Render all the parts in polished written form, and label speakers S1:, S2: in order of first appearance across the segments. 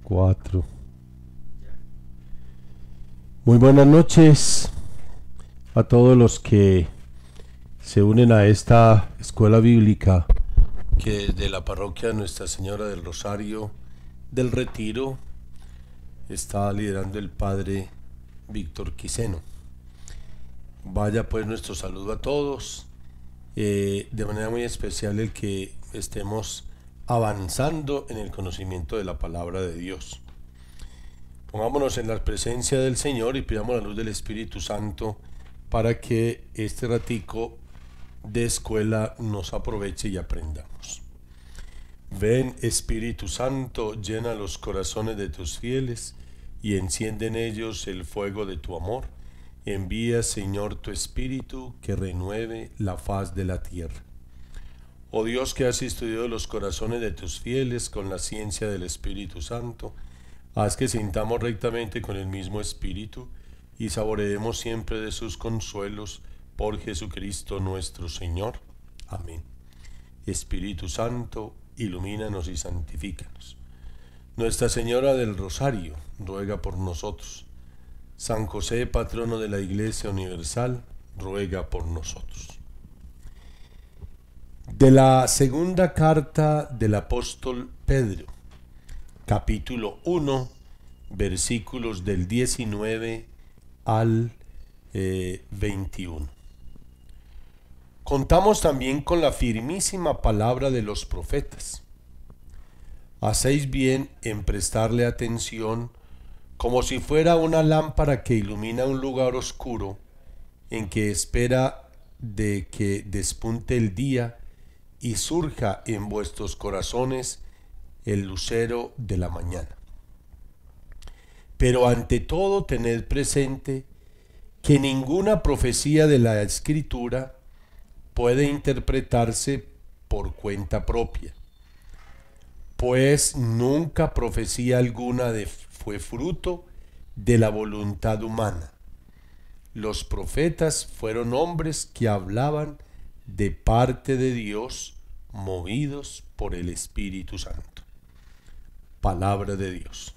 S1: 4. Muy buenas noches a todos los que se unen a esta escuela bíblica que desde la parroquia Nuestra Señora del Rosario del Retiro está liderando el padre Víctor Quiseno. Vaya pues nuestro saludo a todos, de manera muy especial el que estemos avanzando en el conocimiento de la palabra de Dios. Pongámonos en la presencia del Señor y pidamos la luz del Espíritu Santo para que este ratico de escuela nos aproveche y aprendamos. Ven, Espíritu Santo, llena los corazones de tus fieles y enciende en ellos el fuego de tu amor. Envía, Señor, tu Espíritu que renueve la faz de la tierra. Oh Dios, que has estudiado los corazones de tus fieles con la ciencia del Espíritu Santo, haz que sintamos rectamente con el mismo Espíritu y saboreemos siempre de sus consuelos por Jesucristo nuestro Señor. Amén. Espíritu Santo, ilumínanos y santifícanos. Nuestra Señora del Rosario, ruega por nosotros. San José, patrono de la Iglesia Universal, ruega por nosotros. De la segunda carta del apóstol Pedro, capítulo 1, versículos del 19 al 21. Contamos también con la firmísima palabra de los profetas. Hacéis bien en prestarle atención, como si fuera una lámpara que ilumina un lugar oscuro, en que espera de que despunte el día y surja en vuestros corazones el lucero de la mañana. Pero ante todo tened presente que ninguna profecía de la Escritura puede interpretarse por cuenta propia, pues nunca profecía alguna fue fruto de la voluntad humana. Los profetas fueron hombres que hablaban de parte de Dios, movidos por el Espíritu Santo. Palabra de Dios.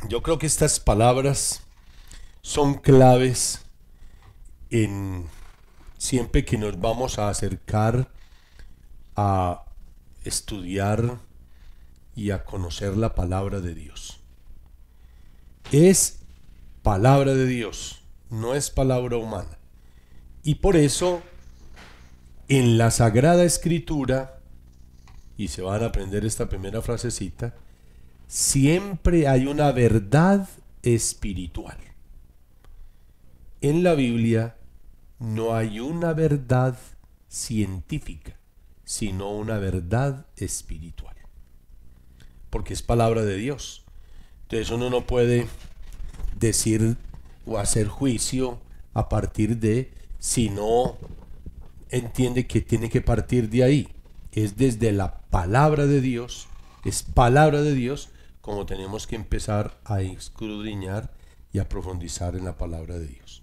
S1: Yo creo que estas palabras son claves en siempre que nos vamos a acercar a estudiar y a conocer la palabra de Dios. Es palabra de Dios, no es palabra humana. Y por eso, en la Sagrada Escritura, y se van a aprender esta primera frasecita, siempre hay una verdad espiritual. En la Biblia no hay una verdad científica, sino una verdad espiritual. Porque es palabra de Dios. Entonces uno no puede decir o hacer juicio a partir de si no entiende que tiene que partir de ahí. Es desde la palabra de Dios, es palabra de Dios, como tenemos que empezar a escudriñar y a profundizar en la palabra de Dios.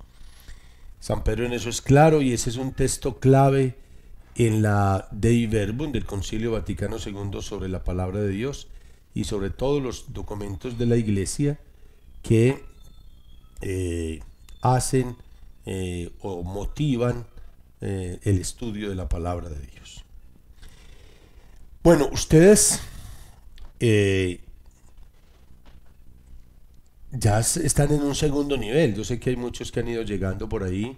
S1: San Pedro en eso es claro, y ese es un texto clave en la Dei Verbum del Concilio Vaticano II sobre la palabra de Dios y sobre todos los documentos de la Iglesia que hacen o motivan el estudio de la palabra de Dios. Bueno, ustedes ya están en un segundo nivel. Yo sé que hay muchos que han ido llegando por ahí,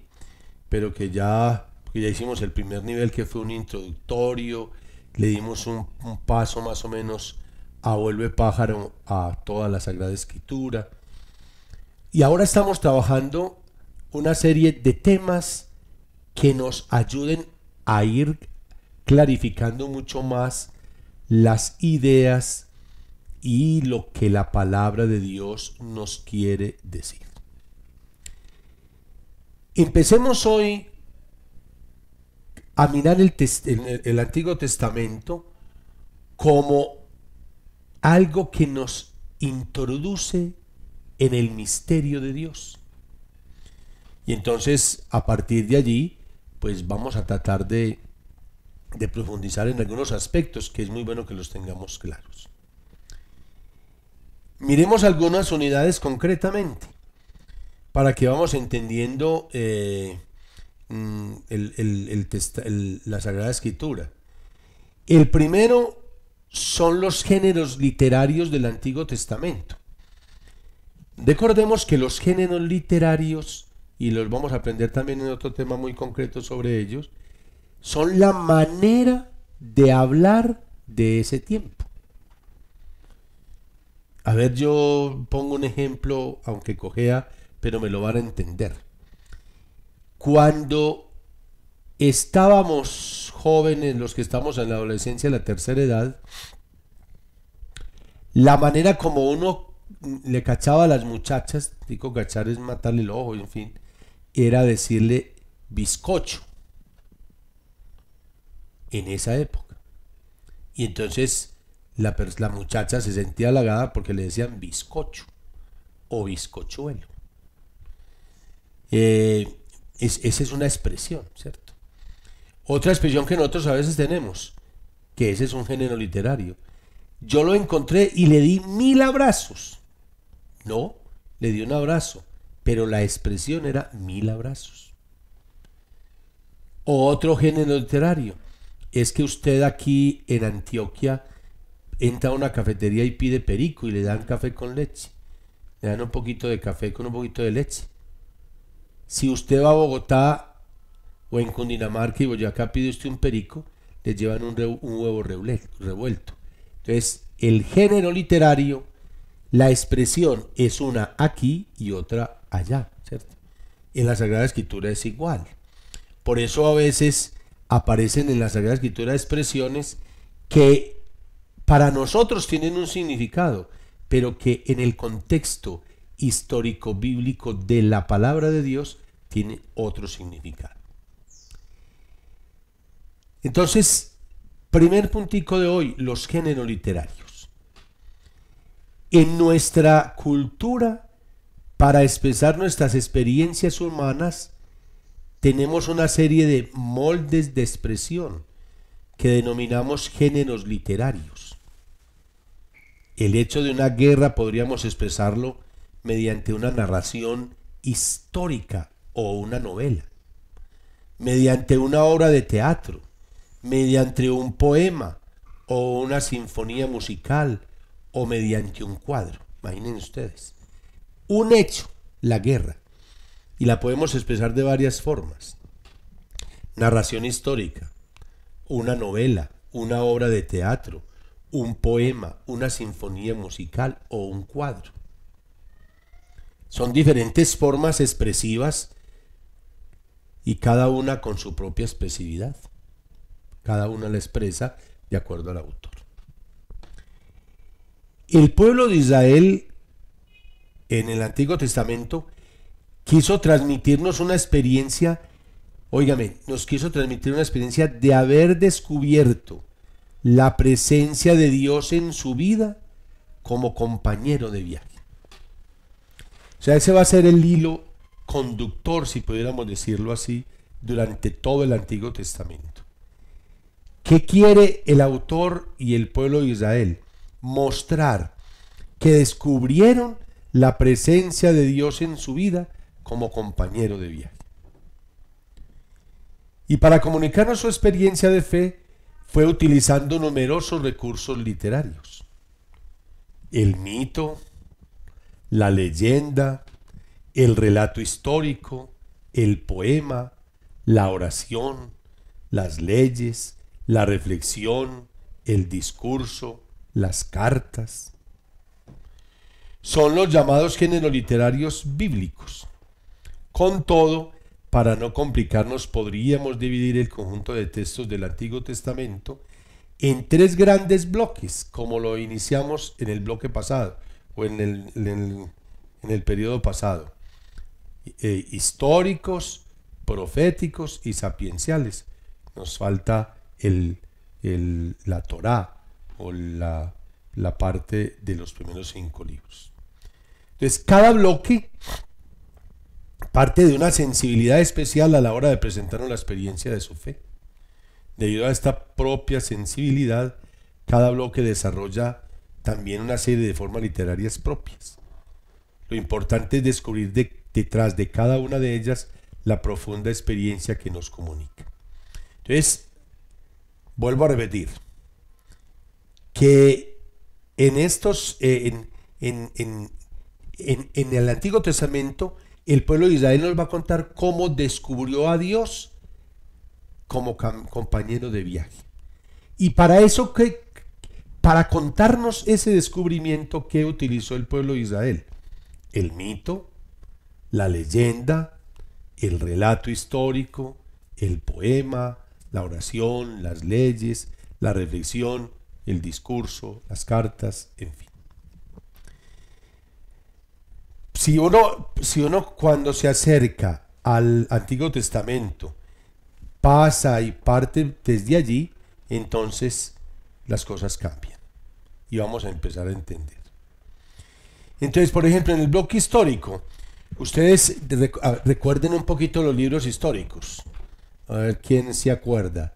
S1: pero que ya hicimos el primer nivel, que fue un introductorio, le dimos un paso más o menos a vuelve pájaro a toda la Sagrada Escritura. Y ahora estamos trabajando una serie de temas que nos ayuden a ir clarificando mucho más las ideas y lo que la palabra de Dios nos quiere decir. Empecemos hoy a mirar el Antiguo Testamento como algo que nos introduce en el misterio de Dios. Y entonces, a partir de allí, pues vamos a tratar de profundizar en algunos aspectos que es muy bueno que los tengamos claros. Miremos algunas unidades concretamente para que vamos entendiendo la Sagrada Escritura. El primero son los géneros literarios del Antiguo Testamento. Recordemos que los géneros literarios, y los vamos a aprender también en otro tema muy concreto sobre ellos, son la manera de hablar de ese tiempo. A ver, yo pongo un ejemplo, aunque cojea, pero me lo van a entender. Cuando estábamos jóvenes, los que estamos en la adolescencia, la tercera edad, la manera como uno le cachaba a las muchachas, digo cachar es matarle el ojo, en fin, era decirle bizcocho en esa época. Y entonces la muchacha se sentía halagada porque le decían bizcocho o bizcochuelo. Esa es una expresión, ¿cierto? Otra expresión que nosotros a veces tenemos, que ese es un género literario. Yo lo encontré y le di 1000 abrazos. No, le di un abrazo, pero la expresión era 1000 abrazos. Otro género literario es que usted aquí en Antioquia entra a una cafetería y pide perico y le dan café con leche. Le dan un poquito de café con un poquito de leche. Si usted va a Bogotá o en Cundinamarca y Boyacá pide usted un perico, le llevan un huevo revuelto. Entonces, el género literario, la expresión es una aquí y otra allá, ¿cierto? En la Sagrada Escritura es igual. Por eso a veces aparecen en la Sagrada Escritura expresiones que para nosotros tienen un significado, pero que en el contexto histórico bíblico de la palabra de Dios tiene otro significado. Entonces, primer puntico de hoy, los géneros literarios. En nuestra cultura, para expresar nuestras experiencias humanas, tenemos una serie de moldes de expresión que denominamos géneros literarios. El hecho de una guerra podríamos expresarlo mediante una narración histórica o una novela, mediante una obra de teatro, mediante un poema o una sinfonía musical o mediante un cuadro. Imaginen ustedes. Un hecho, la guerra, y la podemos expresar de varias formas. Narración histórica, una novela, una obra de teatro, un poema, una sinfonía musical o un cuadro. Son diferentes formas expresivas y cada una con su propia expresividad. Cada una la expresa de acuerdo al autor. El pueblo de Israel en el Antiguo Testamento quiso transmitirnos una experiencia, óigame, nos quiso transmitir una experiencia de haber descubierto la presencia de Dios en su vida como compañero de viaje. O sea, ese va a ser el hilo conductor, si pudiéramos decirlo así, durante todo el Antiguo Testamento. ¿Qué quiere el autor y el pueblo de Israel? Mostrar que descubrieron la presencia de Dios en su vida como compañero de viaje. Y para comunicarnos su experiencia de fe, fue utilizando numerosos recursos literarios. El mito, la leyenda, el relato histórico, el poema, la oración, las leyes, la reflexión, el discurso, las cartas. Son los llamados géneros literarios bíblicos. Con todo, para no complicarnos, podríamos dividir el conjunto de textos del Antiguo Testamento en 3 grandes bloques, como lo iniciamos en el bloque pasado, o en el periodo pasado. Históricos, proféticos y sapienciales. Nos falta la Torá, o la parte de los primeros 5 libros. Entonces, cada bloque parte de una sensibilidad especial a la hora de presentarnos la experiencia de su fe. Debido a esta propia sensibilidad, cada bloque desarrolla también una serie de formas literarias propias. Lo importante es descubrir detrás de cada una de ellas la profunda experiencia que nos comunica. Entonces, vuelvo a repetir que en el Antiguo Testamento, el pueblo de Israel nos va a contar cómo descubrió a Dios como compañero de viaje. Y para eso, para contarnos ese descubrimiento, ¿qué utilizó el pueblo de Israel? El mito, la leyenda, el relato histórico, el poema, la oración, las leyes, la reflexión, el discurso, las cartas, en fin. Si uno cuando se acerca al Antiguo Testamento pasa y parte desde allí, entonces las cosas cambian y vamos a empezar a entender. Entonces, por ejemplo, en el bloque histórico, ustedes recuerden un poquito los libros históricos. A ver quién se acuerda.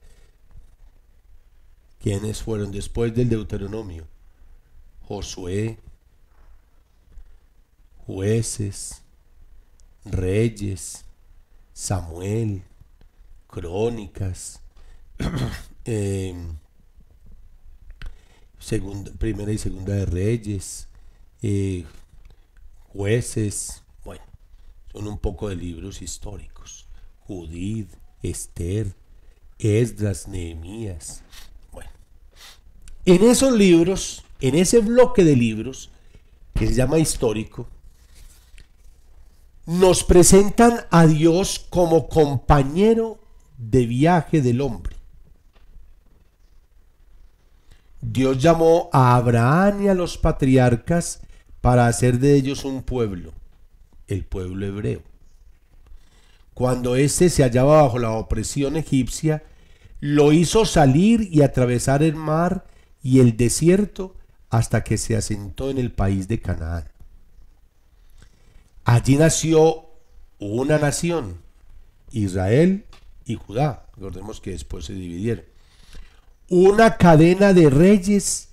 S1: ¿Quiénes fueron después del Deuteronomio? Josué, Jueces, Reyes, Samuel, Crónicas, Primera y Segunda de Reyes, Jueces. Bueno, son un poco de libros históricos. Judith, Esther, Esdras, Nehemías. Bueno, en esos libros, en ese bloque de libros que se llama histórico, nos presentan a Dios como compañero de viaje del hombre. Dios llamó a Abraham y a los patriarcas para hacer de ellos un pueblo, el pueblo hebreo. Cuando éste se hallaba bajo la opresión egipcia, lo hizo salir y atravesar el mar y el desierto hasta que se asentó en el país de Canaán. Allí nació una nación, Israel y Judá. Recordemos que después se dividieron. Una cadena de reyes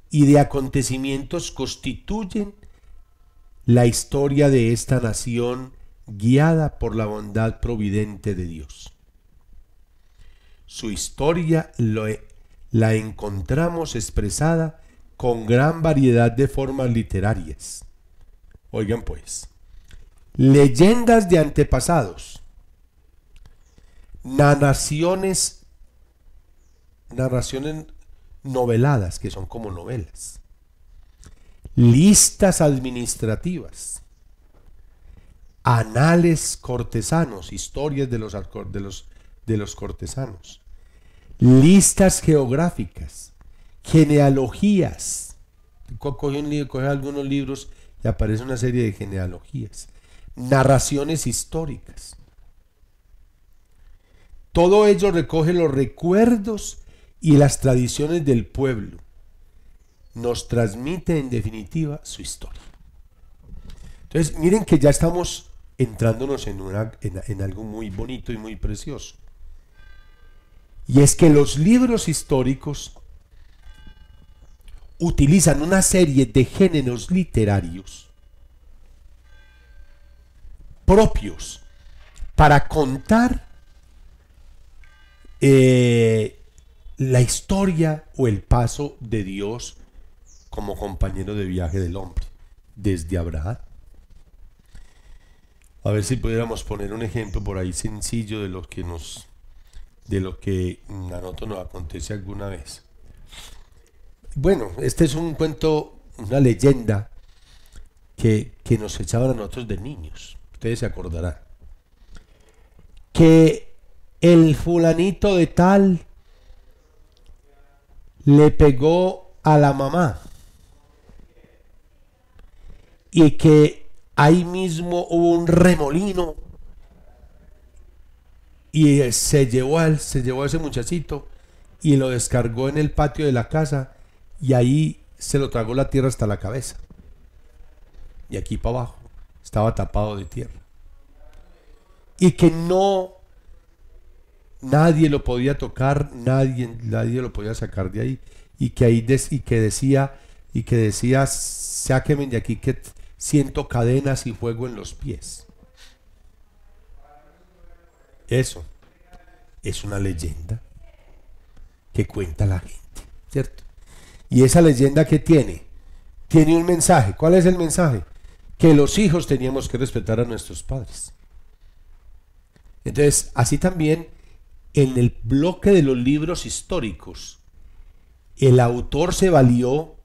S1: y de acontecimientos constituyen la historia de esta nación guiada por la bondad providente de Dios. Su historia la encontramos expresada con gran variedad de formas literarias. Oigan pues, leyendas de antepasados, narraciones noveladas, que son como novelas, listas administrativas, anales cortesanos, historias de los cortesanos, listas geográficas, genealogías. Coge algunos libros y aparece una serie de genealogías, narraciones históricas. Todo ello recoge los recuerdos y las tradiciones del pueblo. Nos transmite en definitiva su historia. Entonces, miren que ya estamos entrándonos en algo muy bonito y muy precioso. Y es que los libros históricos utilizan una serie de géneros literarios propios para contar la historia o el paso de Dios como compañero de viaje del hombre, desde Abraham. A ver si pudiéramos poner un ejemplo por ahí sencillo de lo que a nosotros nos acontece alguna vez. Bueno, este es un cuento, una leyenda que nos echaban a nosotros de niños. Ustedes se acordarán. Que el fulanito de tal le pegó a la mamá y que ahí mismo hubo un remolino y se llevó a ese muchachito y lo descargó en el patio de la casa y ahí se lo tragó la tierra hasta la cabeza y aquí para abajo estaba tapado de tierra y que nadie lo podía tocar, nadie lo podía sacar de ahí y que decía y que decía, sáquenme de aquí que siento cadenas y fuego en los pies. Eso es una leyenda que cuenta la gente, ¿cierto? Y esa leyenda que tiene un mensaje. ¿Cuál es el mensaje? Que los hijos teníamos que respetar a nuestros padres. Entonces, así también en el bloque de los libros históricos, el autor se valió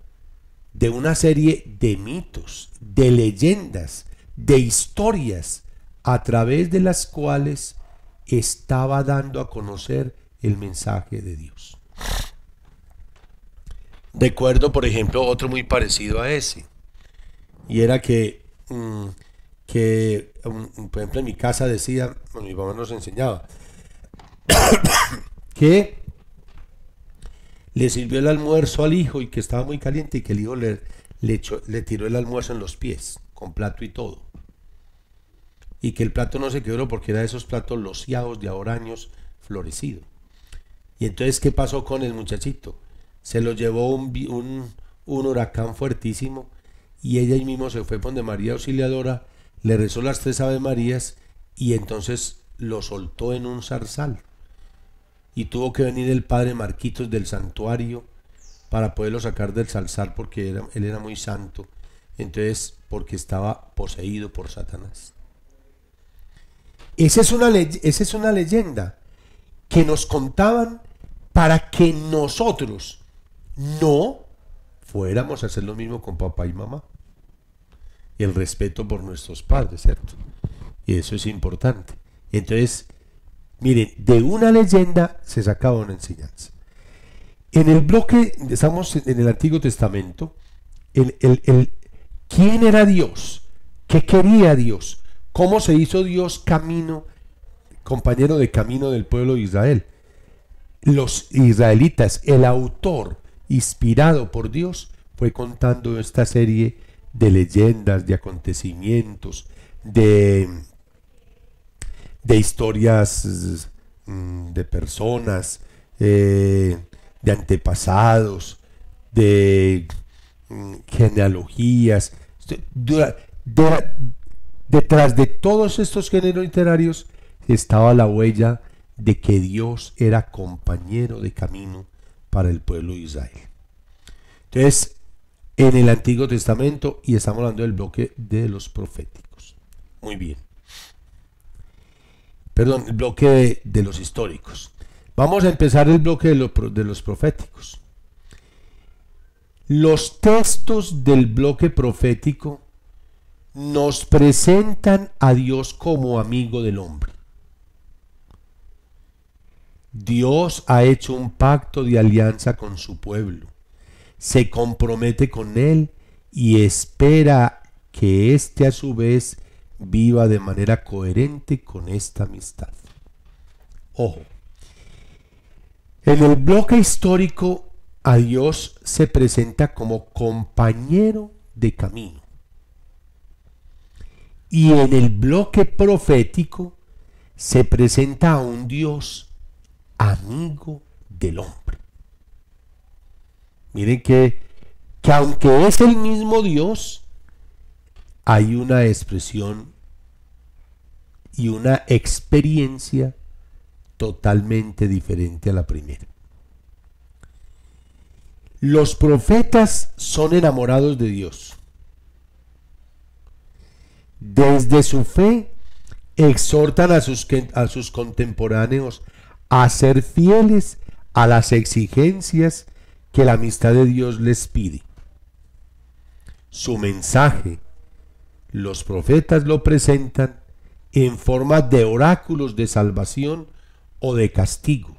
S1: de una serie de mitos, de leyendas, de historias, a través de las cuales estaba dando a conocer el mensaje de Dios. Recuerdo, por ejemplo, otro muy parecido a ese, y era que, por ejemplo, en mi casa decía, bueno, mi mamá nos enseñaba, que le sirvió el almuerzo al hijo y que estaba muy caliente y que el hijo le tiró el almuerzo en los pies, con plato y todo. Y que el plato no se quebró porque era de esos platos losiados de ahora años florecido. Y entonces, ¿qué pasó con el muchachito? Se lo llevó un huracán fuertísimo y ella ahí mismo se fue donde María Auxiliadora, le rezó las 3 Ave Marías y entonces lo soltó en un zarzal. Y tuvo que venir el padre Marquitos del santuario para poderlo sacar del zarzal porque él era muy santo. Entonces, porque estaba poseído por Satanás. Esa es una leyenda que nos contaban para que nosotros no fuéramos a hacer lo mismo con papá y mamá. El respeto por nuestros padres, ¿cierto? Y eso es importante. Entonces, miren, de una leyenda se sacaba una enseñanza. En el bloque, estamos en el Antiguo Testamento, ¿quién era Dios? ¿Qué quería Dios? ¿Cómo se hizo Dios compañero de camino del pueblo de Israel? Los israelitas, el autor inspirado por Dios, fue contando esta serie de leyendas, de acontecimientos, de historias de personas, de antepasados, de genealogías. Detrás de todos estos géneros literarios estaba la huella de que Dios era compañero de camino para el pueblo de Israel. Entonces, en el Antiguo Testamento, y estamos hablando del bloque de los proféticos. Muy bien. Perdón, el bloque de los históricos. Vamos a empezar el bloque de los proféticos. Los textos del bloque profético nos presentan a Dios como amigo del hombre. Dios ha hecho un pacto de alianza con su pueblo, se compromete con él y espera que éste a su vez viva de manera coherente con esta amistad. Ojo, en el bloque histórico a Dios se presenta como compañero de camino. Y en el bloque profético se presenta a un Dios amigo del hombre. Miren que aunque es el mismo Dios, hay una expresión y una experiencia totalmente diferente a la primera. Los profetas son enamorados de Dios. Desde su fe exhortan a sus contemporáneos a ser fieles a las exigencias que la amistad de Dios les pide. Su mensaje, los profetas lo presentan en forma de oráculos de salvación o de castigo.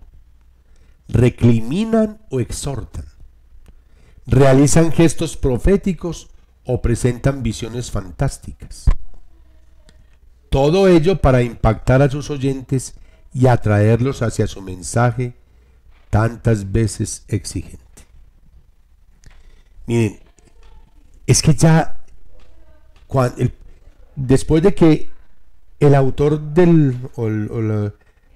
S1: Recriminan o exhortan. Realizan gestos proféticos o presentan visiones fantásticas. Todo ello para impactar a sus oyentes y atraerlos hacia su mensaje tantas veces exigente. Miren, es que ya después de que el autor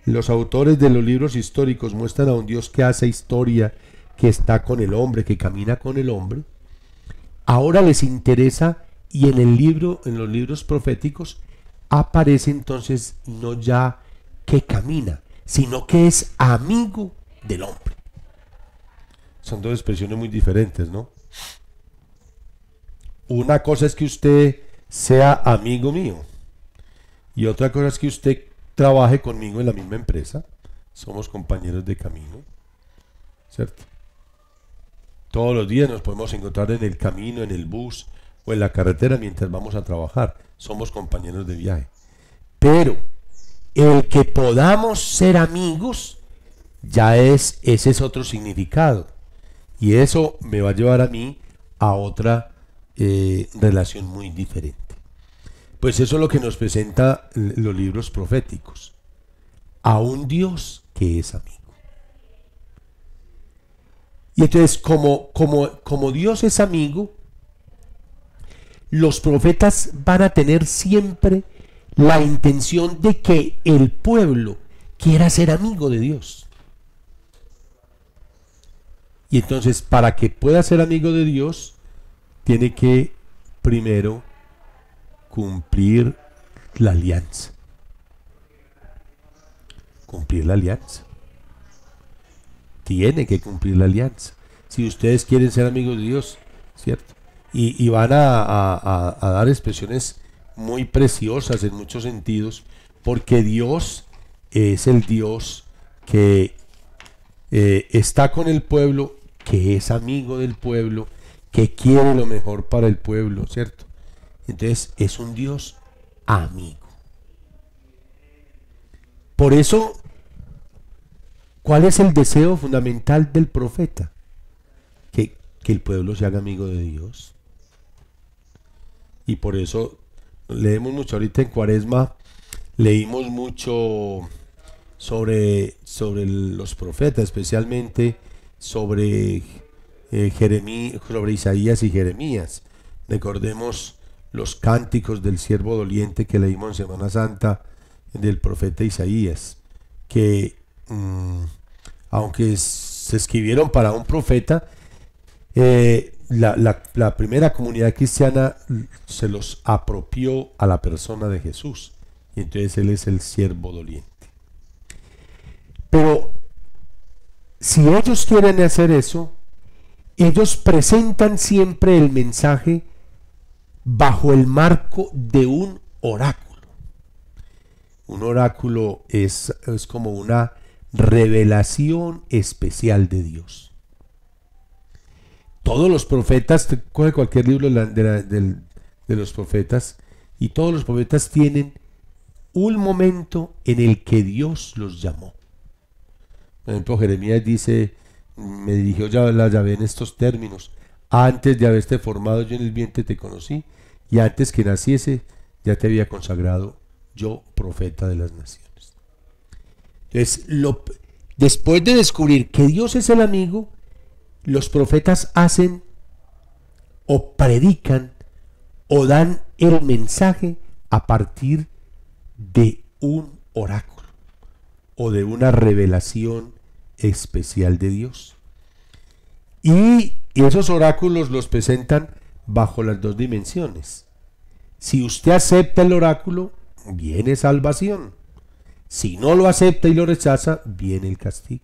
S1: los autores de los libros históricos muestran a un Dios que hace historia, que está con el hombre, que camina con el hombre, ahora les interesa, y en el libro, en los libros proféticos, aparece entonces no ya que camina, sino que es amigo del hombre. Son dos expresiones muy diferentes, ¿no? Una cosa es que usted sea amigo mío y otra cosa es que usted trabaje conmigo en la misma empresa. Somos compañeros de camino, ¿cierto? Todos los días nos podemos encontrar en el camino, en el bus o en la carretera mientras vamos a trabajar. Somos compañeros de viaje. Pero el que podamos ser amigos, ese es otro significado. Y eso me va a llevar a mí a otra relación muy diferente. Pues eso es lo que nos presenta los libros proféticos. A un Dios que es amigo. Y entonces, como Dios es amigo, los profetas van a tener siempre la intención de que el pueblo quiera ser amigo de Dios. Y entonces, para que pueda ser amigo de Dios, tiene que primero cumplir la alianza. Cumplir la alianza. Tiene que cumplir la alianza. Si ustedes quieren ser amigos de Dios, ¿cierto? Y van a dar expresiones muy preciosas en muchos sentidos, porque Dios es el Dios que está con el pueblo, que es amigo del pueblo, que quiere lo mejor para el pueblo, ¿cierto? Entonces es un Dios amigo. Por eso, ¿cuál es el deseo fundamental del profeta? Que el pueblo se haga amigo de Dios. Y por eso leemos mucho ahorita en Cuaresma, leímos mucho sobre los profetas, especialmente sobre sobre Isaías y Jeremías. Recordemos los cánticos del siervo doliente que leímos en Semana Santa del profeta Isaías, que aunque se escribieron para un profeta, la primera comunidad cristiana se los apropió a la persona de Jesús, y entonces él es el siervo doliente. Pero si ellos quieren hacer eso, ellos presentan siempre el mensaje bajo el marco de un oráculo. Un oráculo es como una revelación especial de Dios. Todos los profetas, coge cualquier libro de los profetas, y todos los profetas tienen un momento en el que Dios los llamó. Por ejemplo, Jeremías dice: me dirigió la Yahvé en estos términos: antes de haberte formado yo en el vientre te conocí, y antes que naciese ya te había consagrado yo profeta de las naciones. Entonces, después de descubrir que Dios es el amigo, los profetas hacen o predican o dan el mensaje a partir de un oráculo o de una revelación especial de Dios. Y esos oráculos los presentan bajo las dos dimensiones. Si usted acepta el oráculo, viene salvación. Si no lo acepta y lo rechaza, viene el castigo.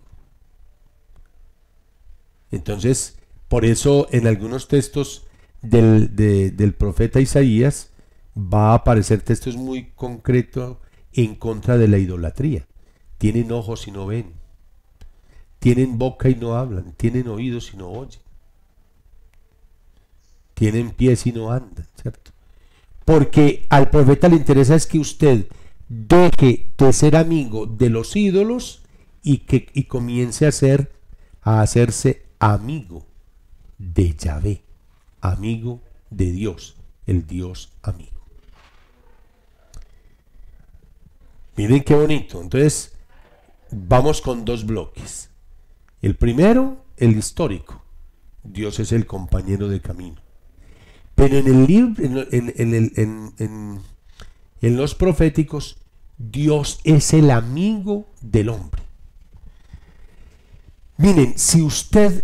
S1: Entonces, por eso en algunos textos del profeta Isaías va a aparecer textos muy concretos en contra de la idolatría. Tienen ojos y no ven, tienen boca y no hablan, tienen oídos y no oyen, tienen pies y no andan, ¿cierto? Porque al profeta le interesa es que usted deje de ser amigo de los ídolos y comience a hacerse amigo de Yahvé, amigo de Dios, el Dios amigo. Miren qué bonito. Entonces vamos con dos bloques. El primero, el histórico. Dios es el compañero de camino. Pero en el libro, en los proféticos, Dios es el amigo del hombre. Miren, si ustedes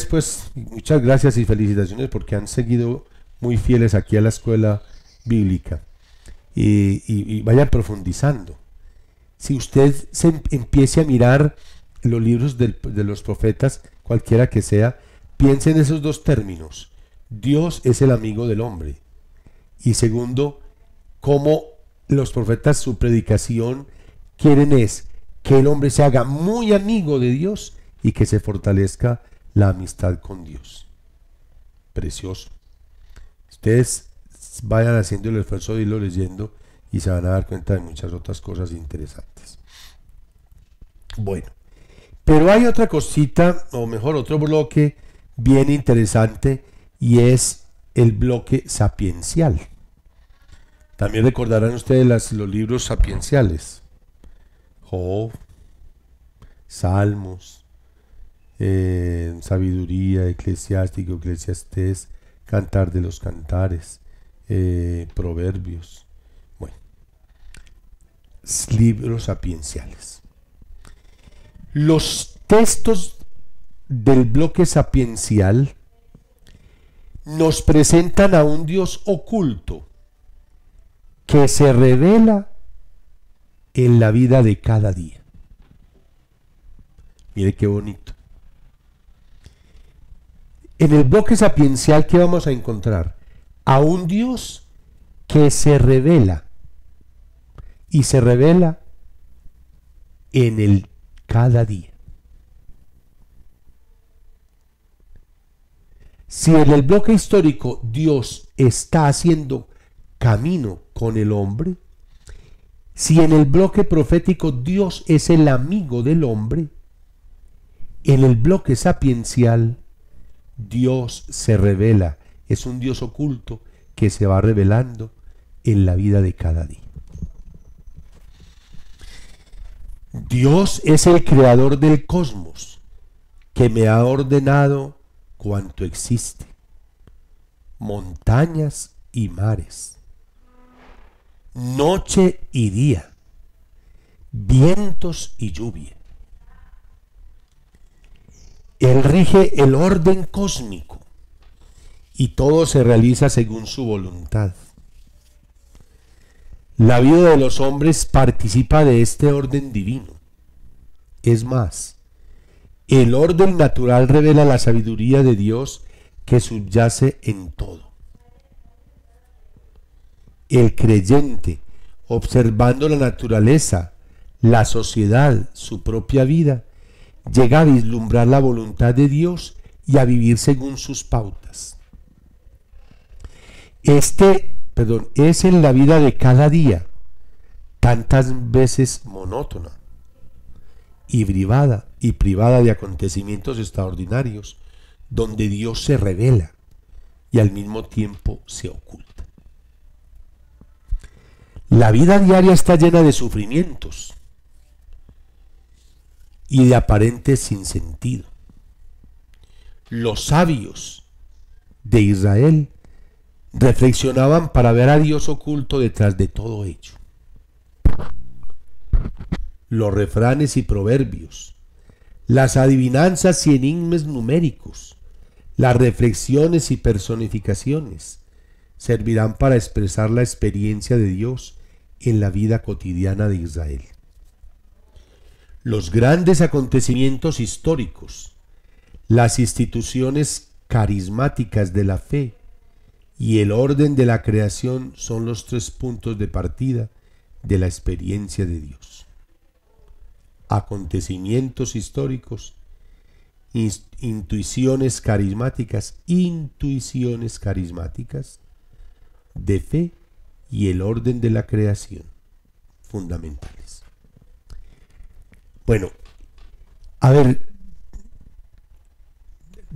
S1: pues, muchas gracias y felicitaciones porque han seguido muy fieles aquí a la escuela bíblica y vayan profundizando. Si usted empiece a mirar los libros de los profetas, cualquiera que sea, piense en esos dos términos. Dios es el amigo del hombre. Y segundo, cómo los profetas, su predicación, quieren es que el hombre se haga muy amigo de Dios y que se fortalezca la amistad con Dios. Precioso. Ustedes vayan haciendo el esfuerzo de irlo leyendo y se van a dar cuenta de muchas otras cosas interesantes. Bueno, pero hay otra cosita, o mejor otro bloque bien interesante, y es el bloque sapiencial. También recordarán ustedes los libros sapienciales: Job, Salmos, Sabiduría, Eclesiástico, Eclesiastés, Cantar de los Cantares, Proverbios. Bueno, libros sapienciales. Los textos del bloque sapiencial nos presentan a un Dios oculto que se revela en la vida de cada día. Mire qué bonito. En el bloque sapiencial, ¿qué vamos a encontrar? A un Dios que se revela, y se revela en el cada día. Si en el bloque histórico Dios está haciendo camino con el hombre, si en el bloque profético Dios es el amigo del hombre, en el bloque sapiencial Dios se revela, es un Dios oculto que se va revelando en la vida de cada día. Dios es el creador del cosmos, que me ha ordenado cuanto existe, montañas y mares, noche y día, vientos y lluvia. Él rige el orden cósmico y todo se realiza según su voluntad. La vida de los hombres participa de este orden divino. Es más, el orden natural revela la sabiduría de Dios que subyace en todo. El creyente, observando la naturaleza, la sociedad, su propia vida, llega a vislumbrar la voluntad de Dios y a vivir según sus pautas. Es en la vida de cada día, tantas veces monótona y privada de acontecimientos extraordinarios, donde Dios se revela y al mismo tiempo se oculta. La vida diaria está llena de sufrimientos y de aparentes sinsentido. Los sabios de Israel reflexionaban para ver a Dios oculto detrás de todo ello. Los refranes y proverbios, las adivinanzas y enigmas numéricos, las reflexiones y personificaciones servirán para expresar la experiencia de Dios en la vida cotidiana de Israel. Los grandes acontecimientos históricos, las instituciones carismáticas de la fe y el orden de la creación son los tres puntos de partida de la experiencia de Dios. Acontecimientos históricos, intuiciones carismáticas de fe y el orden de la creación, fundamentales. Bueno, a ver,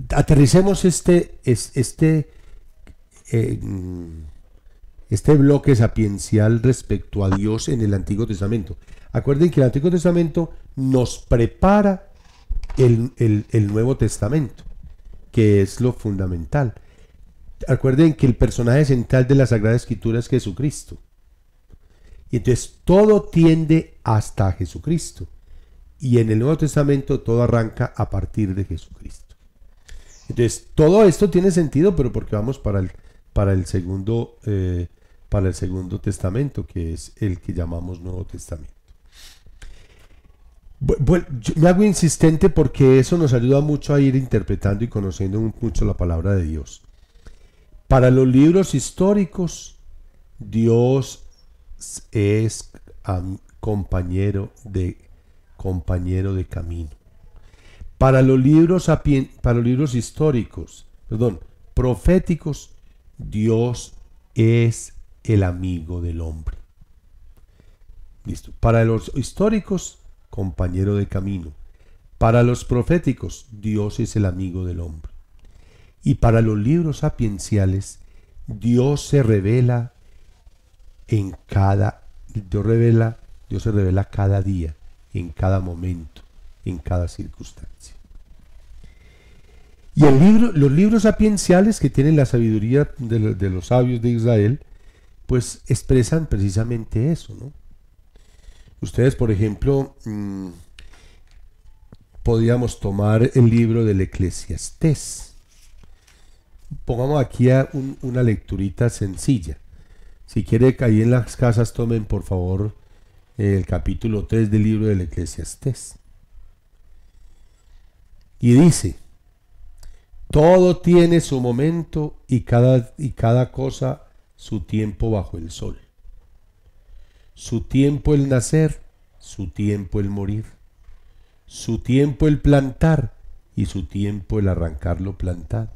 S1: aterricemos este bloque sapiencial respecto a Dios en el Antiguo Testamento. Acuerden que el Antiguo Testamento nos prepara el Nuevo Testamento, que es lo fundamental. Acuerden que el personaje central de la Sagrada Escritura es Jesucristo. Y entonces todo tiende hasta Jesucristo. Y en el Nuevo Testamento todo arranca a partir de Jesucristo. Entonces, todo esto tiene sentido, pero porque vamos para el segundo testamento, que es el que llamamos Nuevo Testamento. Bueno, yo me hago insistente porque eso nos ayuda mucho a ir interpretando y conociendo mucho la palabra de Dios. Para los libros históricos, Dios es compañero de camino. Para los libros históricos, proféticos, Dios es el amigo del hombre. Listo. Para los históricos, compañero de camino. Para los proféticos, Dios es el amigo del hombre. Y para los libros sapienciales, Dios se revela Dios se revela cada día, en cada momento, en cada circunstancia. Y los libros sapienciales, que tienen la sabiduría de los sabios de Israel, pues expresan precisamente eso, ¿no? Ustedes, por ejemplo, podríamos tomar el libro del Eclesiastés. Pongamos aquí una lecturita sencilla. Si quiere que ahí en las casas tomen, por favor, el capítulo 3 del libro del Eclesiastés. Y dice: todo tiene su momento y cada cosa su tiempo bajo el sol. Su tiempo el nacer, su tiempo el morir. Su tiempo el plantar y su tiempo el arrancar lo plantado.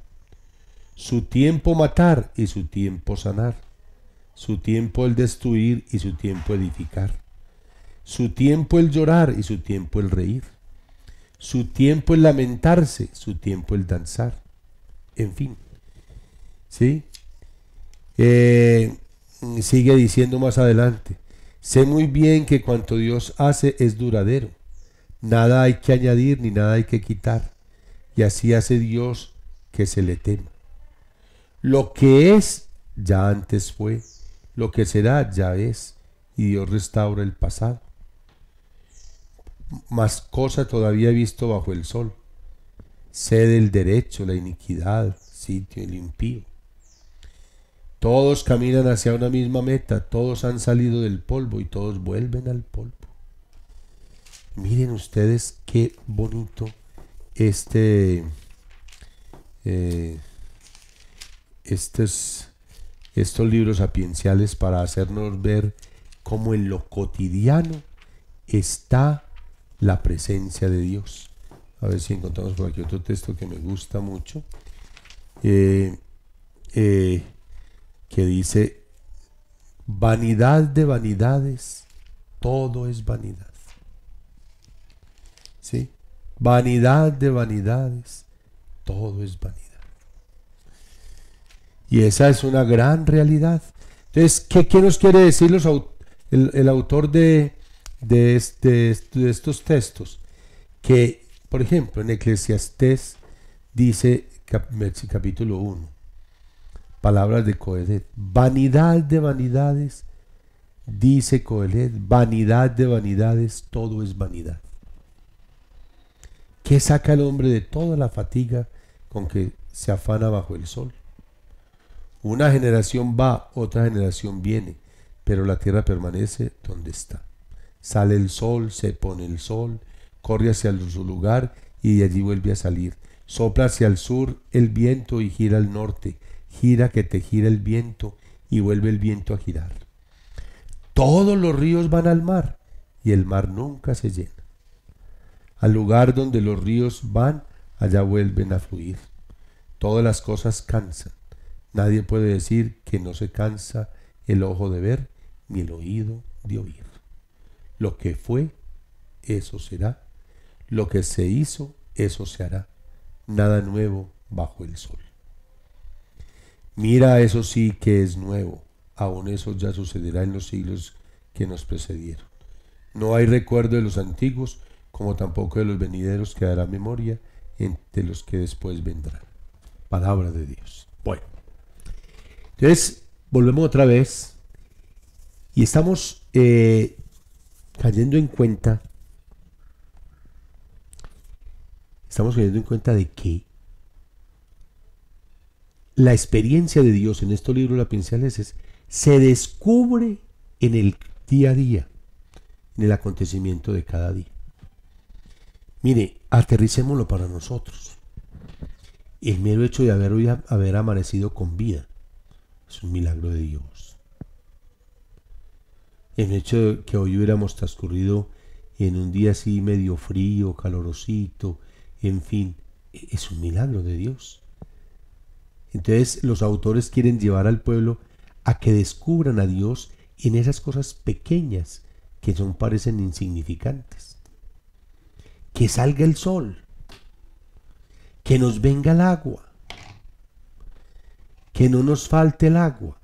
S1: Su tiempo matar y su tiempo sanar. Su tiempo el destruir y su tiempo edificar. Su tiempo el llorar y su tiempo el reír. Su tiempo el lamentarse, su tiempo el danzar. En fin, ¿sí? Sigue diciendo más adelante: sé muy bien que cuanto Dios hace es duradero. Nada hay que añadir ni nada hay que quitar. Y así hace Dios que se le tema. Lo que es, ya antes fue. Lo que será, ya es. Y Dios restaura el pasado. Más cosa todavía he visto bajo el sol. Sé del derecho, la iniquidad, sitio el impío. Todos caminan hacia una misma meta, todos han salido del polvo y todos vuelven al polvo. Miren ustedes qué bonito estos libros sapienciales, para hacernos ver cómo en lo cotidiano está la presencia de Dios. A ver si encontramos por aquí otro texto que me gusta mucho, que dice: vanidad de vanidades, todo es vanidad. ¿Sí? Vanidad de vanidades, todo es vanidad. Y esa es una gran realidad. Entonces, ¿qué nos quiere decir el autor de estos textos? Que, por ejemplo, en Eclesiastés dice, capítulo 1, palabras de Coelet: vanidad de vanidades, dice Coelet, vanidad de vanidades, todo es vanidad. ¿Qué saca el hombre de toda la fatiga con que se afana bajo el sol? Una generación va, otra generación viene, pero la tierra permanece donde está. Sale el sol, se pone el sol, corre hacia su lugar y de allí vuelve a salir. Sopla hacia el sur el viento y gira al norte. Gira que te gira el viento y vuelve el viento a girar. Todos los ríos van al mar y el mar nunca se llena. Al lugar donde los ríos van, allá vuelven a fluir. Todas las cosas cansan. Nadie puede decir que no se cansa el ojo de ver ni el oído de oír. Lo que fue, eso será. Lo que se hizo, eso se hará. Nada nuevo bajo el sol. Mira, eso sí que es nuevo. Aún eso ya sucederá en los siglos que nos precedieron. No hay recuerdo de los antiguos, como tampoco de los venideros quedará memoria entre los que después vendrán. Palabra de Dios. Bueno, entonces volvemos otra vez y estamos cayendo en cuenta estamos teniendo en cuenta de que la experiencia de Dios en estos libros sapienciales se descubre en el día a día, en el acontecimiento de cada día. Mire, aterricémoslo para nosotros. El mero hecho de haber amanecido con vida es un milagro de Dios. El hecho de que hoy hubiéramos transcurrido en un día así medio frío, calorosito, en fin, es un milagro de Dios. Entonces los autores quieren llevar al pueblo a que descubran a Dios en esas cosas pequeñas que parecen insignificantes. Que salga el sol, que nos venga el agua, que no nos falte el agua,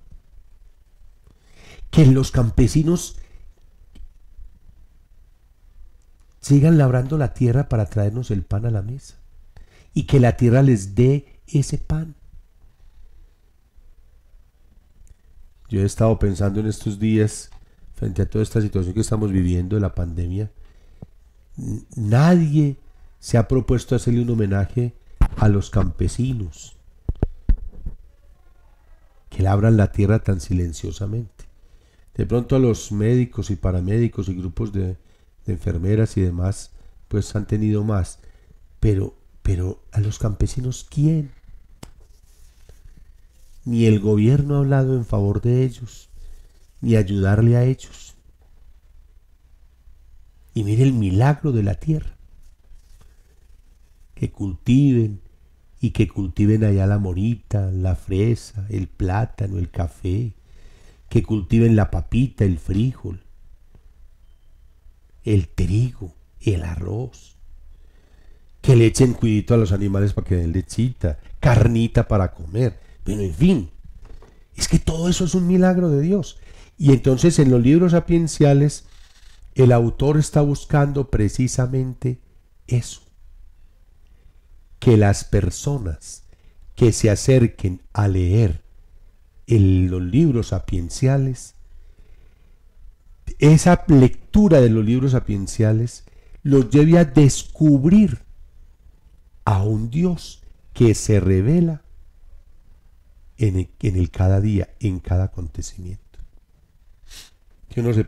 S1: que los campesinos sigan labrando la tierra para traernos el pan a la mesa y que la tierra les dé ese pan. Yo he estado pensando en estos días, frente a toda esta situación que estamos viviendo de la pandemia, nadie se ha propuesto hacerle un homenaje a los campesinos que labran la tierra tan silenciosamente. De pronto a los médicos y paramédicos y grupos de enfermeras y demás, pues han tenido más. Pero a los campesinos, ¿quién? Ni el gobierno ha hablado en favor de ellos, ni ayudarle a ellos. Y mire el milagro de la tierra. Que cultiven y que cultiven allá la morita, la fresa, el plátano, el café, que cultiven la papita, el frijol, el trigo, el arroz, que le echen cuidito a los animales para que den lechita, carnita para comer, pero en fin, es que todo eso es un milagro de Dios. Y entonces en los libros sapienciales el autor está buscando precisamente eso, que las personas que se acerquen a leer los libros sapienciales, esa lectura de los libros sapienciales los lleve a descubrir a un Dios que se revela en el cada día, en cada acontecimiento. Que uno se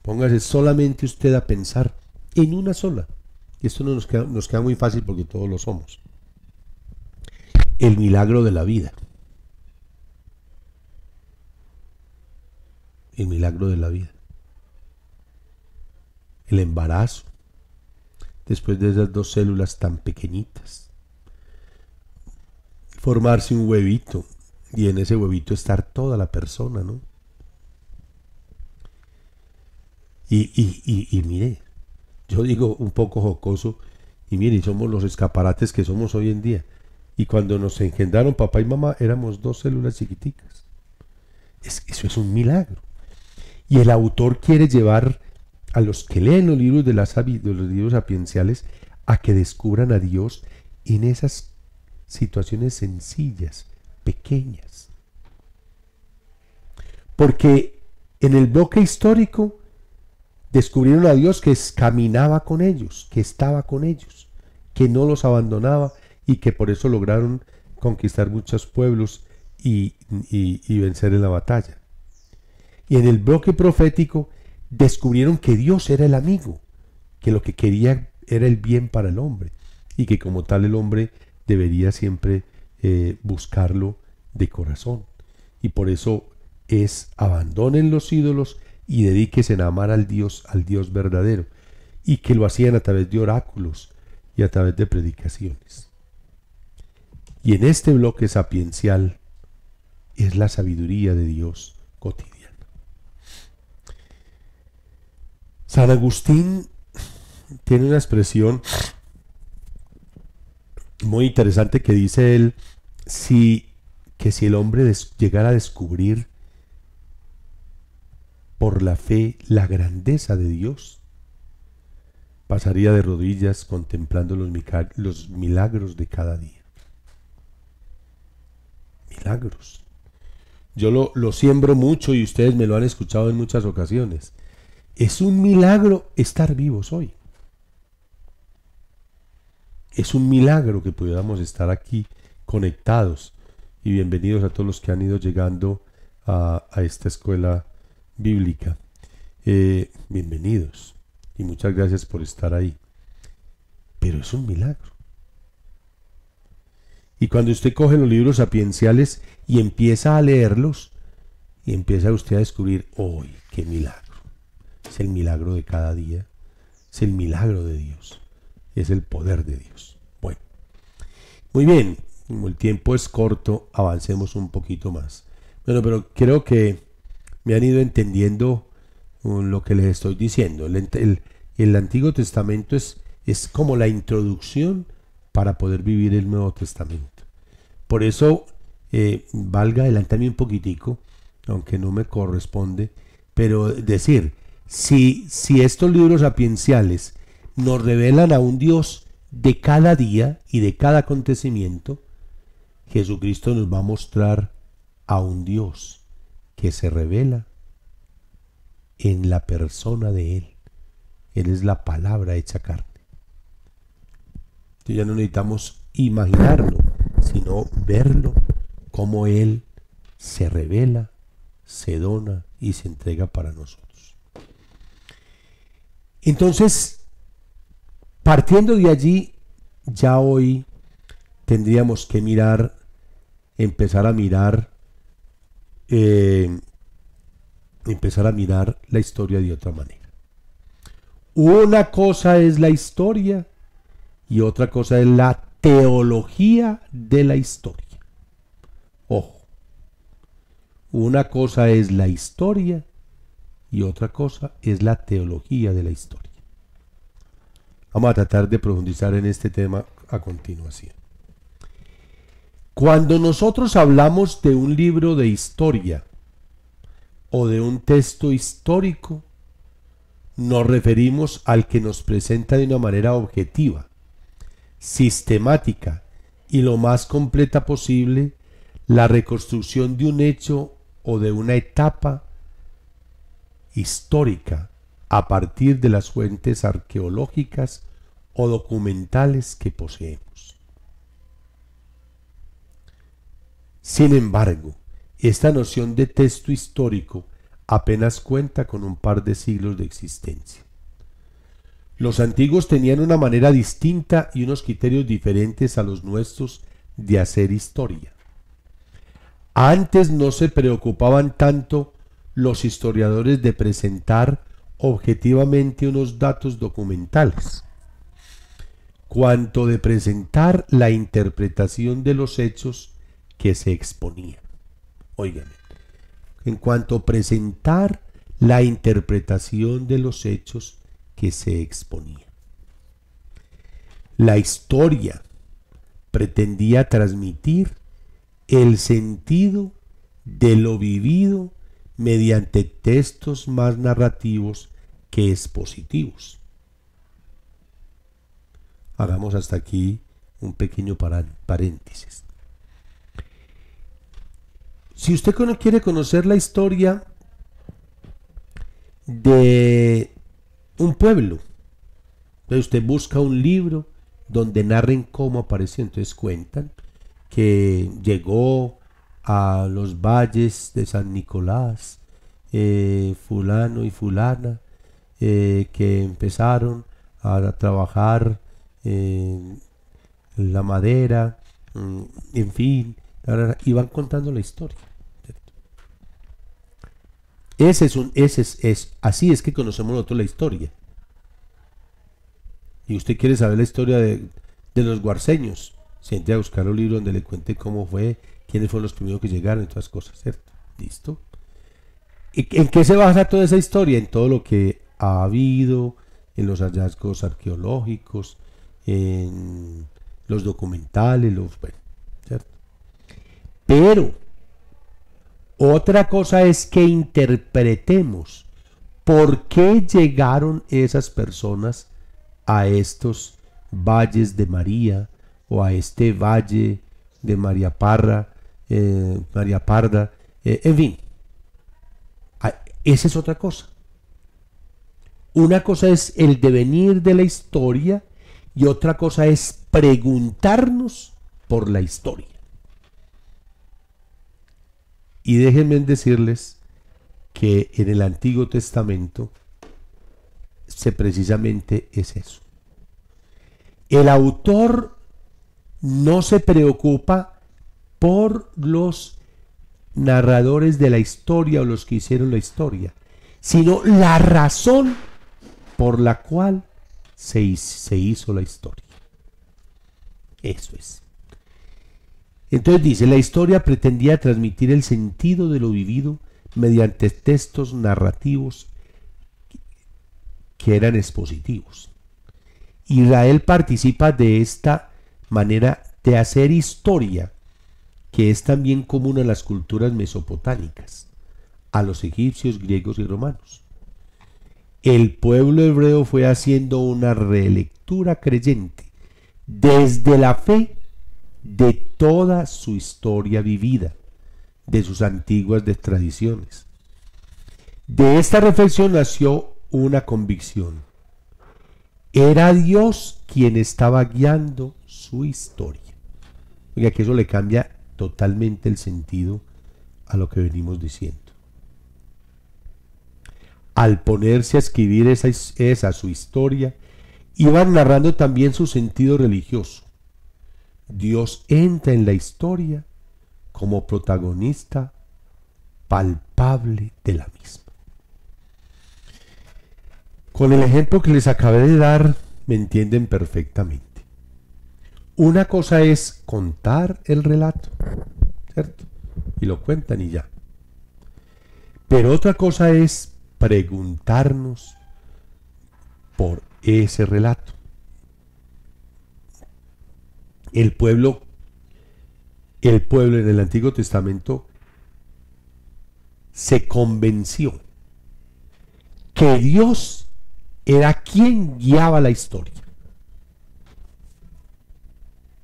S1: póngase solamente usted a pensar en una sola. Y esto no nos queda muy fácil porque todos lo somos. El milagro de la vida. El milagro de la vida. El embarazo. Después de esas dos células tan pequeñitas. Formarse un huevito. Y en ese huevito estar toda la persona, ¿no? Y mire, yo digo un poco jocoso, y mire, somos los escaparates que somos hoy en día. Y cuando nos engendraron papá y mamá, éramos dos células chiquiticas. Eso es un milagro. Y el autor quiere llevar a los que leen los libros de los libros sapienciales a que descubran a Dios en esas situaciones sencillas, pequeñas. Porque en el bloque histórico descubrieron a Dios que caminaba con ellos, que estaba con ellos, que no los abandonaba y que por eso lograron conquistar muchos pueblos y vencer en la batalla. Y en el bloque profético descubrieron que Dios era el amigo, que lo que quería era el bien para el hombre y que como tal el hombre debería siempre buscarlo de corazón. Y por eso abandonen los ídolos y dedíquese a amar al Dios verdadero, y que lo hacían a través de oráculos y a través de predicaciones. Y en este bloque sapiencial es la sabiduría de Dios cotidiana. San Agustín tiene una expresión muy interesante que dice él, que si el hombre llegara a descubrir por la fe la grandeza de Dios, pasaría de rodillas contemplando los milagros de cada día. Milagros. Yo lo siembro mucho y ustedes me lo han escuchado en muchas ocasiones. Es un milagro estar vivos hoy. Es un milagro que podamos estar aquí conectados. Y bienvenidos a todos los que han ido llegando a esta escuela bíblica. Bienvenidos y muchas gracias por estar ahí. Pero es un milagro. Y cuando usted coge los libros sapienciales y empieza a leerlos, y empieza usted a descubrir, ¡uy, qué milagro! Es el milagro de cada día, es el milagro de Dios, es el poder de Dios. Bueno, muy bien, como el tiempo es corto, avancemos un poquito más. Bueno, pero creo que me han ido entendiendo lo que les estoy diciendo. El Antiguo Testamento es como la introducción para poder vivir el Nuevo Testamento. Por eso, valga adelantarme un poquitico, aunque no me corresponde, pero decir, si estos libros sapienciales nos revelan a un Dios de cada día y de cada acontecimiento, Jesucristo nos va a mostrar a un Dios que se revela en la persona de Él. Él es la palabra hecha carne. Entonces ya no necesitamos imaginarlo, sino verlo, cómo Él se revela, se dona y se entrega para nosotros. Entonces, partiendo de allí, ya hoy tendríamos que empezar a mirar la historia de otra manera. Una cosa es la historia y otra cosa es la teología de la historia. Ojo, una cosa es la historia y otra cosa es la teología de la historia. Vamos a tratar de profundizar en este tema a continuación. Cuando nosotros hablamos de un libro de historia o de un texto histórico, nos referimos al que nos presenta de una manera objetiva, sistemática y lo más completa posible la reconstrucción de un hecho o de una etapa histórica a partir de las fuentes arqueológicas o documentales que poseemos. Sin embargo, esta noción de texto histórico apenas cuenta con un par de siglos de existencia. Los antiguos tenían una manera distinta y unos criterios diferentes a los nuestros de hacer historia. Antes no se preocupaban tanto los historiadores de presentar objetivamente unos datos documentales, cuanto de presentar la interpretación de los hechos que se exponían. Óigame, en cuanto a presentar la interpretación de los hechos que se exponían. La historia pretendía transmitir el sentido de lo vivido mediante textos más narrativos que expositivos. Hagamos hasta aquí un pequeño paréntesis. Si usted quiere conocer la historia de un pueblo, entonces usted busca un libro donde narren cómo apareció. Entonces cuentan que llegó a los valles de San Nicolás fulano y fulana, que empezaron a trabajar la madera, en fin, y van contando la historia. Así es que conocemos nosotros la historia. Y usted quiere saber la historia de los guarceños, se entra a buscar un libro donde le cuente cómo fue, quiénes fueron los primeros que llegaron y todas las cosas, ¿cierto? ¿Listo? ¿En qué se basa toda esa historia? En todo lo que ha habido, en los hallazgos arqueológicos, en los documentales, bueno, ¿cierto? Pero otra cosa es que interpretemos por qué llegaron esas personas a estos valles de María o a este valle de María Parda, en fin. Esa es otra cosa. Una cosa es el devenir de la historia y otra cosa es preguntarnos por la historia. Y déjenme decirles que en el Antiguo Testamento precisamente es eso. El autor no se preocupa por los narradores de la historia o los que hicieron la historia, sino la razón por la cual se hizo la historia. Eso es. Entonces dice, la historia pretendía transmitir el sentido de lo vivido mediante textos narrativos que eran expositivos. Israel participa de esta manera de hacer historia, que es también común a las culturas mesopotámicas, a los egipcios, griegos y romanos. El pueblo hebreo fue haciendo una relectura creyente desde la fe de toda su historia vivida, de sus antiguas tradiciones. De esta reflexión nació una convicción. Era Dios quien estaba guiando su historia. Oiga, que eso le cambia totalmente el sentido a lo que venimos diciendo. Al ponerse a escribir esa su historia, iban narrando también su sentido religioso. Dios entra en la historia como protagonista palpable de la misma. Con el ejemplo que les acabé de dar, me entienden perfectamente. Una cosa es contar el relato, ¿cierto? Y lo cuentan y ya. Pero otra cosa es preguntarnos por ese relato. El pueblo en el Antiguo Testamento se convenció que Dios era quien guiaba la historia.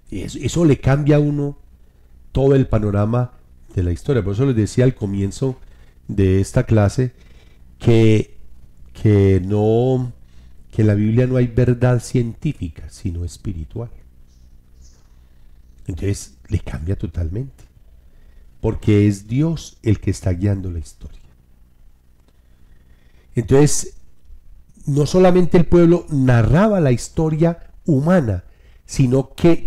S1: Y eso le cambia a uno todo el panorama de la historia. Por eso les decía al comienzo de esta clase que en la Biblia no hay verdad científica, sino espiritual. Entonces le cambia totalmente, porque es Dios el que está guiando la historia. Entonces, no solamente el pueblo narraba la historia humana, sino que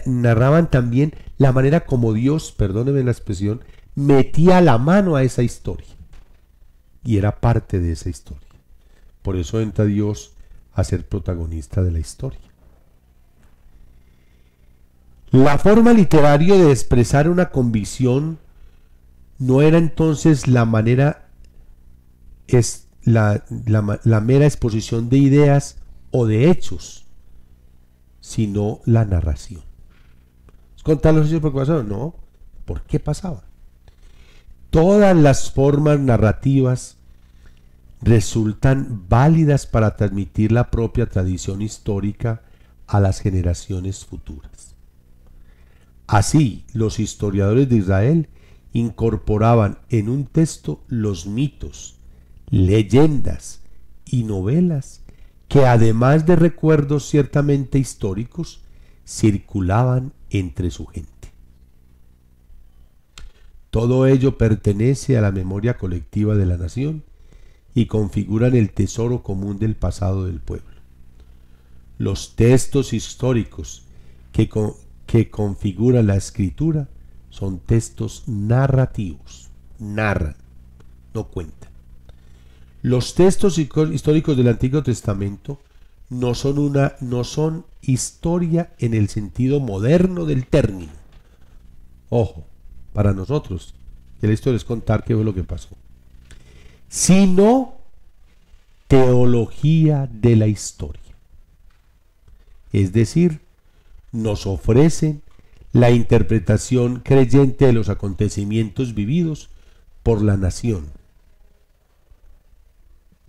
S1: narraban también la manera como Dios, perdónenme la expresión, metía la mano a esa historia. Y era parte de esa historia. Por eso entra Dios a ser protagonista de la historia. La forma literaria de expresar una convicción no era entonces la manera, la mera exposición de ideas o de hechos, sino la narración. ¿Es contar los hechos porque pasaron? No, ¿por qué pasaban? Todas las formas narrativas resultan válidas para transmitir la propia tradición histórica a las generaciones futuras. Así, los historiadores de Israel incorporaban en un texto los mitos, leyendas y novelas que, además de recuerdos ciertamente históricos, circulaban entre su gente. Todo ello pertenece a la memoria colectiva de la nación y configuran el tesoro común del pasado del pueblo. Los textos históricos que configuran la escritura son textos narrativos, narran, no cuentan. Los textos históricos del Antiguo Testamento no son historia en el sentido moderno del término. Ojo, para nosotros, que la historia es contar qué fue lo que pasó, sino teología de la historia. Es decir, nos ofrecen la interpretación creyente de los acontecimientos vividos por la nación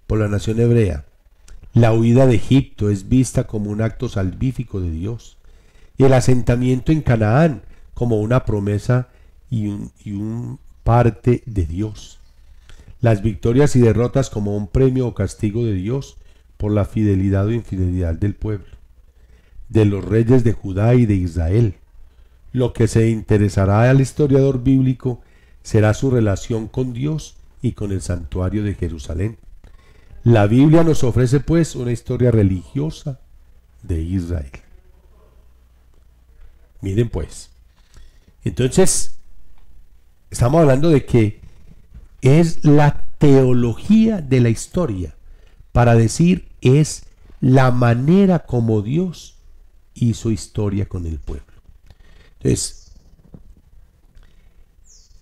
S1: hebrea. La huida de Egipto es vista como un acto salvífico de Dios, y el asentamiento en Canaán como una promesa y un parte de Dios. Las victorias y derrotas como un premio o castigo de Dios por la fidelidad o infidelidad del pueblo. de los reyes de Judá y de Israel. Lo que se interesará al historiador bíblico será su relación con Dios y con el santuario de Jerusalén. La Biblia nos ofrece pues una historia religiosa de Israel. Miren pues, entonces estamos hablando de que es la teología de la historia, para decir es la manera como Dios hizo historia con el pueblo. Entonces,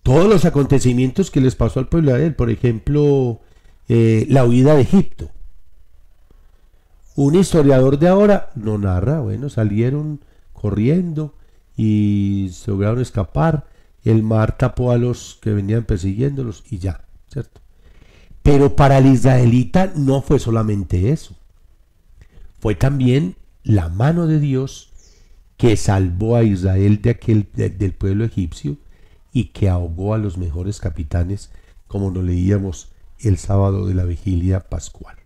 S1: todos los acontecimientos que les pasó al pueblo de Israel, por ejemplo, la huida de Egipto. Un historiador de ahora no narra, bueno, salieron corriendo y se lograron escapar, el mar tapó a los que venían persiguiéndolos y ya, ¿cierto? Pero para el israelita no fue solamente eso, fue también la mano de Dios que salvó a Israel del pueblo egipcio y que ahogó a los mejores capitanes, como lo leíamos el sábado de la vigilia pascual.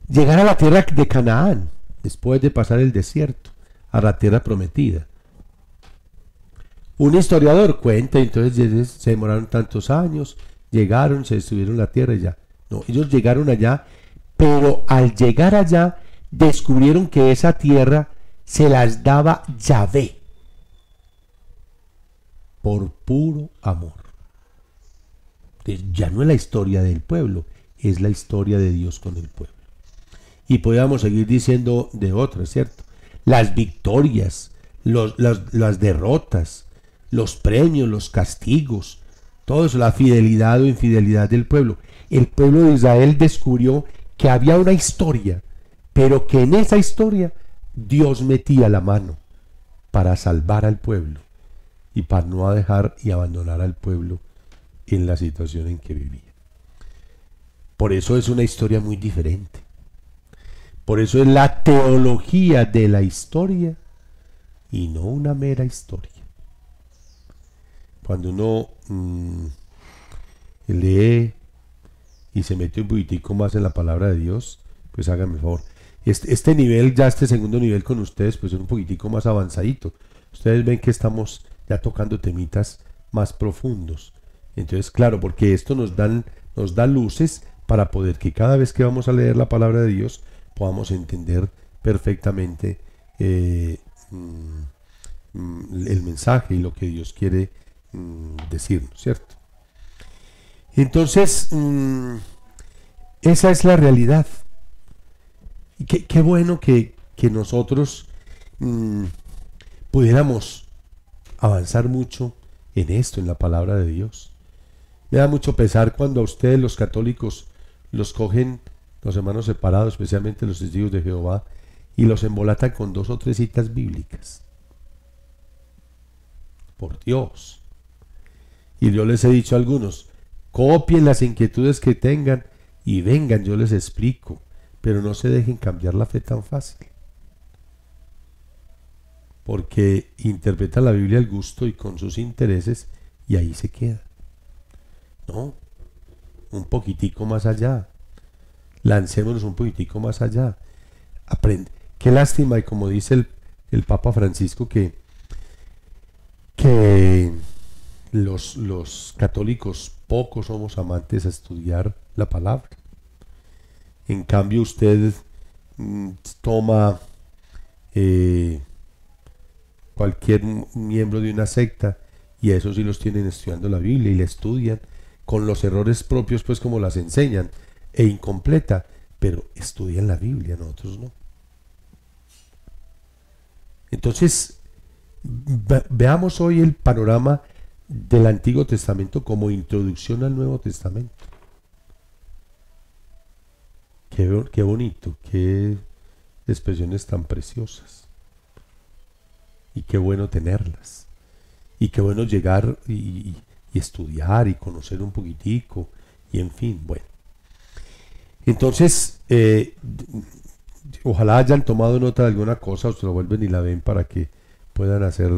S1: Llegar a la tierra de Canaán, después de pasar el desierto, a la tierra prometida. Un historiador cuenta, entonces se demoraron tantos años, llegaron, se estuvieron la tierra y ya. No, ellos llegaron allá, pero al llegar allá descubrieron que esa tierra se las daba Yahvé por puro amor. Entonces, ya no es la historia del pueblo, es la historia de Dios con el pueblo. Y podríamos seguir diciendo de otras, ¿cierto? Las victorias, las derrotas, los premios, los castigos, todo eso, la fidelidad o infidelidad del pueblo. El pueblo de Israel descubrió que había una historia, pero que en esa historia Dios metía la mano para salvar al pueblo y para no dejar y abandonar al pueblo en la situación en que vivía. Por eso es una historia muy diferente. Por eso es la teología de la historia y no una mera historia. Cuando uno lee y se mete un poquitico más en la palabra de Dios, pues háganme el favor. Este nivel, ya este segundo nivel con ustedes, pues es un poquitico más avanzadito. Ustedes ven que estamos ya tocando temitas más profundos. Entonces, claro, porque esto nos da luces para poder que cada vez que vamos a leer la palabra de Dios podamos entender perfectamente el mensaje y lo que Dios quiere decirnos, ¿cierto? Entonces, esa es la realidad. Y qué bueno que nosotros pudiéramos avanzar mucho en esto, en la palabra de Dios. Me da mucho pesar cuando a ustedes los católicos los cogen los hermanos separados, especialmente los testigos de Jehová, y los embolatan con 2 o 3 citas bíblicas. Por Dios. Y yo les he dicho a algunos, copien las inquietudes que tengan y vengan, yo les explico, pero no se dejen cambiar la fe tan fácil. Porque interpretan la Biblia al gusto y con sus intereses y ahí se queda. No, un poquitico más allá. Lancémonos un poquitico más allá. Aprende. Qué lástima, y como dice el Papa Francisco, que los católicos pocos somos amantes a estudiar la palabra. En cambio usted toma cualquier miembro de una secta y a esos sí los tienen estudiando la Biblia y la estudian con los errores propios, pues como las enseñan, e incompleta, pero estudian la Biblia, nosotros no. Entonces, veamos hoy el panorama del Antiguo Testamento como introducción al Nuevo Testamento. Qué bonito, qué expresiones tan preciosas. Y qué bueno tenerlas. Y qué bueno llegar y estudiar y conocer un poquitico. Y en fin, bueno. Entonces, ojalá hayan tomado nota de alguna cosa, o se lo vuelven y la ven para que puedan hacer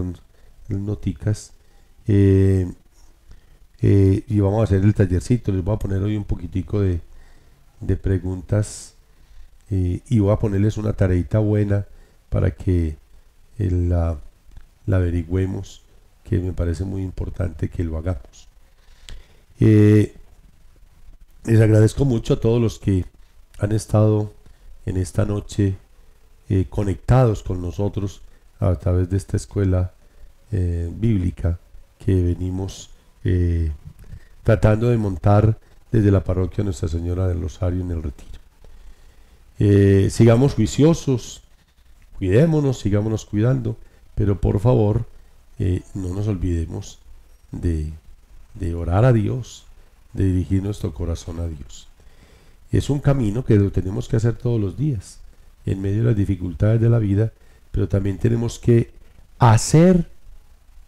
S1: noticas. Y vamos a hacer el tallercito. Les voy a poner hoy un poquitico de preguntas y voy a ponerles una tareita buena para que la averigüemos, que me parece muy importante que lo hagamos. Les agradezco mucho a todos los que han estado en esta noche conectados con nosotros a través de esta escuela bíblica que venimos tratando de montar desde la parroquia Nuestra Señora del Rosario en el Retiro. Sigamos juiciosos, cuidémonos, sigámonos cuidando, pero por favor no nos olvidemos de orar a Dios, de dirigir nuestro corazón a Dios. Es un camino que lo tenemos que hacer todos los días, en medio de las dificultades de la vida, pero también tenemos que hacer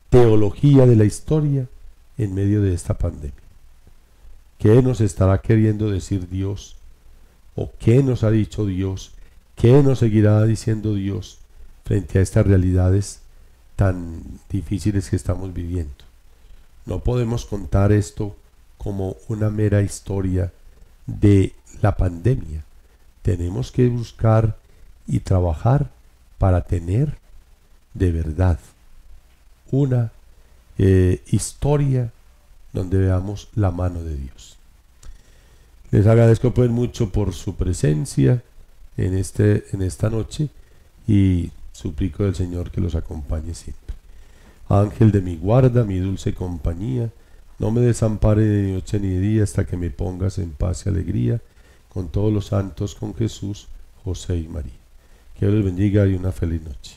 S1: teología de la historia en medio de esta pandemia. ¿Qué nos estará queriendo decir Dios? ¿O qué nos ha dicho Dios? ¿Qué nos seguirá diciendo Dios frente a estas realidades tan difíciles que estamos viviendo? No podemos contar esto como una mera historia de la pandemia. Tenemos que buscar y trabajar para tener de verdad una historia donde veamos la mano de Dios. Les agradezco pues mucho por su presencia en esta noche y suplico del Señor que los acompañe siempre. Ángel de mi guarda, mi dulce compañía, no me desampare de noche ni de día hasta que me pongas en paz y alegría con todos los santos, con Jesús, José y María. Que Dios les bendiga y una feliz noche.